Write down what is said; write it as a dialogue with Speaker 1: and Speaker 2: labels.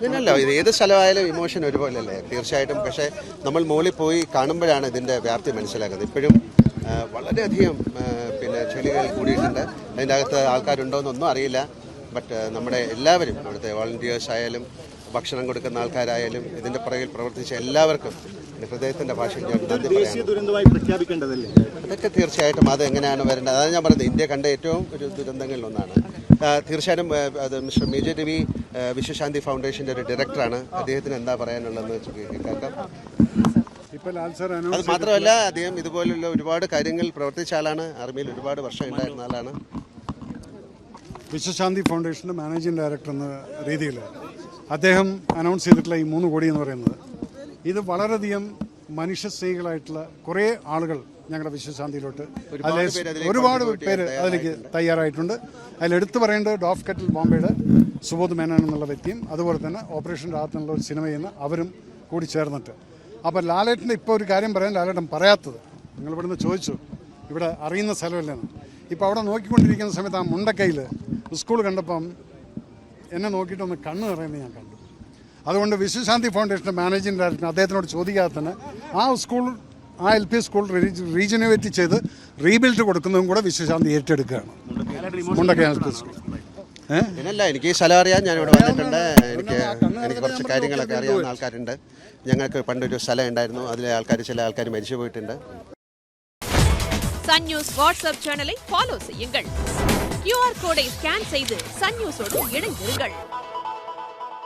Speaker 1: ഇതിനല്ല, ഇത് ഏത് സ്ഥലമായാലും ഇമോഷൻ ഒരുപോലെയല്ലേ, തീർച്ചയായിട്ടും. പക്ഷേ നമ്മൾ മുകളിൽ പോയി കാണുമ്പോഴാണ് ഇതിൻ്റെ വ്യാപ്തി മനസ്സിലാക്കുന്നത്. ഇപ്പോഴും വളരെയധികം ചെളികൾ കൂടിയിട്ടുണ്ട്. അതിൻ്റെ അകത്ത് ആൾക്കാരുണ്ടോയെന്നൊന്നും അറിയില്ല. ബട്ട് നമ്മുടെ എല്ലാവരും, ഇവിടുത്തെ വോളണ്ടിയേഴ്സ് ആയാലും ഭക്ഷണം കൊടുക്കുന്ന ആൾക്കാരായാലും ഇതിൻ്റെ പുറകിൽ പ്രവർത്തിച്ച എല്ലാവർക്കും ഹൃദയത്തിൻ്റെ ഭാഷയിൽ അതൊക്കെ തീർച്ചയായിട്ടും അത് എങ്ങനെയാണ് വരേണ്ടത്. അതാണ് ഞാൻ പറയുന്നത്, ഇന്ത്യ കണ്ട ഏറ്റവും ഒരു ദുരന്തങ്ങളിലൊന്നാണ്. തീർച്ചയായിട്ടും അത് മിസ്റ്റർ മേജർ രവി വിശ്വശാന്തി ഫൗണ്ടേഷൻ്റെ ഒരു ഡയറക്ടറാണ്. അദ്ദേഹത്തിന് എന്താ പറയാനുള്ളതെന്ന് കേൾക്കാം. അത് മാത്രമല്ല, അദ്ദേഹം ഇതുപോലുള്ള ഒരുപാട് കാര്യങ്ങൾ പ്രവർത്തിച്ച ആളാണ്. ആർമിയിൽ ഒരുപാട് വർഷം ഉണ്ടായിരുന്ന ആളാണ്.
Speaker 2: വിശ്വശാന്തി ഫൗണ്ടേഷൻ്റെ മാനേജിംഗ് ഡയറക്ടർ എന്ന രീതിയിൽ അദ്ദേഹം അനൗൺസ് ചെയ്തിട്ടുള്ള ഈ 3 കോടി എന്ന് പറയുന്നത്, ഇത് വളരെയധികം മനുഷ്യസ്നേഹികളായിട്ടുള്ള കുറേ ആളുകൾ ഞങ്ങളുടെ വിശ്വശാന്തിയിലോട്ട് ഒരുപാട് പേര് അതിലേക്ക് തയ്യാറായിട്ടുണ്ട്. അതിലെടുത്തു പറയേണ്ടത് ഡോഫ് കെറ്റിൽ ബോംബെയുടെ സുബോധ് മേനോൻ എന്നുള്ള വ്യക്തിയും അതുപോലെ തന്നെ ഓപ്പറേഷൻ രാഹത്ത് എന്നുള്ള ഒരു സിനിമയിൽ നിന്ന് അവരും കൂടി ചേർന്നിട്ട്. അപ്പോൾ ലാലേട്ടൻ്റെ ഇപ്പോൾ ഒരു കാര്യം പറയാൻ ലാലേട്ടൻ പറയാത്തത്, നിങ്ങൾ ഇവിടുന്ന് ചോദിച്ചു ഇവിടെ അറിയുന്ന സ്ഥലമല്ലെന്ന്. ഇപ്പോൾ അവിടെ നോക്കിക്കൊണ്ടിരിക്കുന്ന സമയത്ത് ആ മുണ്ടക്കൈയിൽ സ്കൂൾ കണ്ടപ്പം എന്നെ നോക്കിയിട്ടൊന്ന് കണ്ണ് നിറയുന്നത് ഞാൻ കണ്ടു. അതുകൊണ്ട് വിശ്വശാന്തി ഫൗണ്ടേഷൻ്റെ മാനേജിംഗ് ഡയറക്ടർ അദ്ദേഹത്തിനോട് ചോദിക്കാതെ തന്നെ ആ LP സ്കൂൾ റീജനുവേറ്റ് ചെയ്ത് റീബിൽഡ് കൊടുക്കുന്നതും കൂടെ വിശ്വശാന്തി ഏറ്റെടുക്കുകയാണ്. മുണ്ടക്കൈ LP സ്കൂൾ
Speaker 1: പിന്നല്ല, എനിക്ക് ഈ സ്ഥലം അറിയാം, ഞാനിവിടെ വന്നിട്ടുണ്ട്. എനിക്ക് കുറച്ച് കാര്യങ്ങളൊക്കെ അറിയാവുന്ന ആൾക്കാരുണ്ട്. ഞങ്ങൾക്ക് പണ്ടൊരു സ്ഥലം ഉണ്ടായിരുന്നു, അതിലെ ചില ആൾക്കാർ മരിച്ചു പോയിട്ടുണ്ട്.
Speaker 3: சன் நியூஸ் வாட்ஸ்அப் சேனலை ஃபாலோ செய்யுங்கள். QR கோடை ஸ்கேன் செய்து சன் நியூஸோடு இணைந்திருங்கள்.